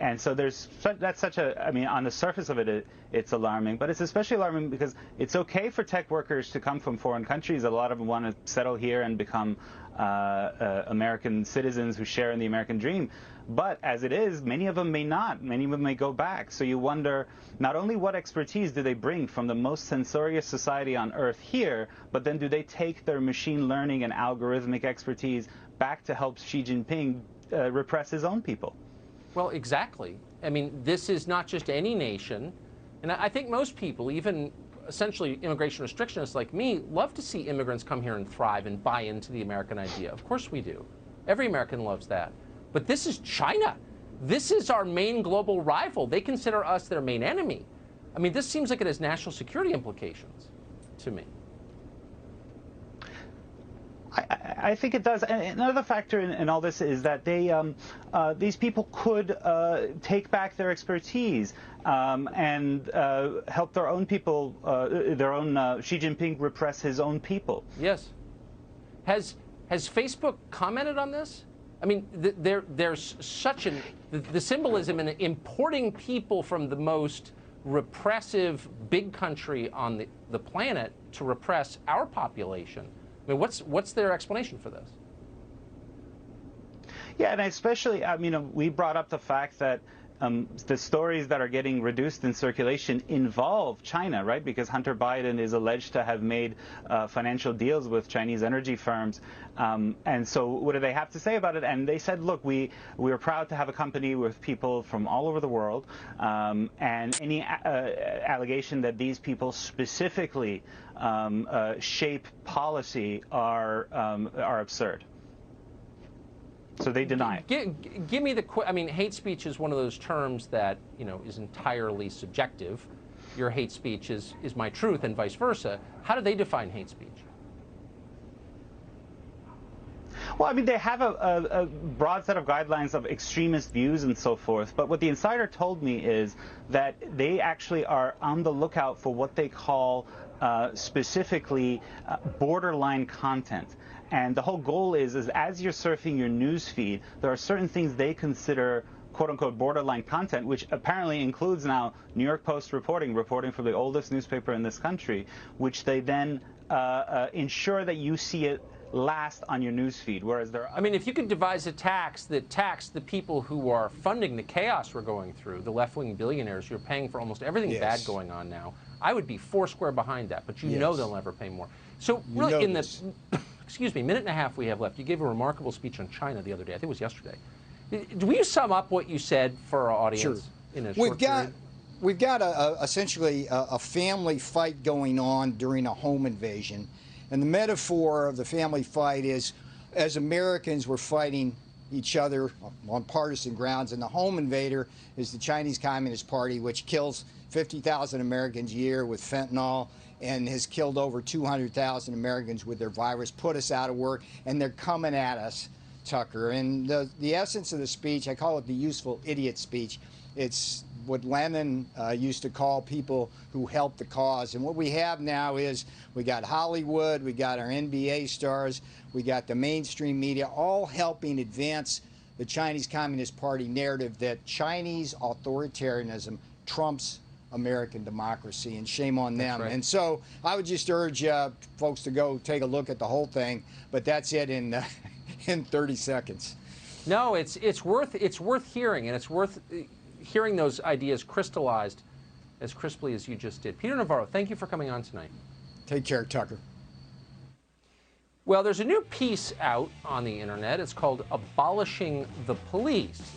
And so that's such a, I mean, on the surface of it, it's alarming, but it's especially alarming because it's okay for tech workers to come from foreign countries. A lot of them want to settle here and become American citizens who share in the American dream. But as it is, many of them may not. Many of them may go back. So you wonder not only what expertise do they bring from the most censorious society on earth here, but then do they take their machine learning and algorithmic expertise back to help Xi Jinping repress his own people? Well, exactly. I mean, this is not just any nation. And I think most people, even essentially immigration restrictionists like me, love to see immigrants come here and thrive and buy into the American idea. Of course we do. Every American loves that. But this is China. This is our main global rival. They consider us their main enemy. I mean, this seems like it has national security implications to me. I think it does. And another factor in all this is that these people could take back their expertise and help their own people, Xi Jinping repress his own people. Yes. Has Facebook commented on this? I mean, there's such the symbolism in importing people from the most repressive big country on the planet to repress our population. I mean, what's their explanation for this? Yeah, and especially, I mean, we brought up the fact that the stories that are getting reduced in circulation involve China, right? Because Hunter Biden is alleged to have made financial deals with Chinese energy firms. And so what do they have to say about it? And they said, look, we are proud to have a company with people from all over the world. And any allegation that these people specifically shape policy are absurd. So they deny it. Give me I mean, hate speech is one of those terms that, you know, is entirely subjective. Your hate speech is my truth and vice versa. How do they define hate speech? Well, I mean, they have a broad set of guidelines of extremist views and so forth. But what the insider told me is that they actually are on the lookout for what they call specifically borderline content. And the whole goal is as you're surfing your news feed, there are certain things they consider quote-unquote borderline content, which apparently includes now New York Post reporting from the oldest newspaper in this country, which they then ensure that you see it last on your news feed, whereas there are... I mean, if you could devise a tax that taxed the people who are funding the chaos we're going through, the left-wing billionaires who are paying for almost everything bad going on now, I would be foursquare behind that, but you know they'll never pay more. So really in the, excuse me, minute and a half we have left, you gave a remarkable speech on China the other day. I think it was yesterday. Will you sum up what you said for our audience in a short period? We've got essentially a family fight going on during a home invasion. And the metaphor of the family fight is, as Americans, we're fighting each other on partisan grounds, and the home invader is the Chinese Communist Party, which kills 50,000 Americans a year with fentanyl and has killed over 200,000 Americans with their virus, put us out of work, and they're coming at us, Tucker. And the essence of the speech, I call it the useful idiot speech. It's what Lenin used to call people who help the cause. And what we have now is we got Hollywood, we got our NBA stars, we got the mainstream media all helping advance the Chinese Communist Party narrative that Chinese authoritarianism trumps American democracy, and shame on them. Right. And so I would just urge folks to go take a look at the whole thing, but that's it in 30 seconds. No, it's worth hearing, and it's worth hearing those ideas crystallized as crisply as you just did. Peter Navarro, thank you for coming on tonight. Take care, Tucker. Well, there's a new piece out on the internet. It's called Abolishing the Police.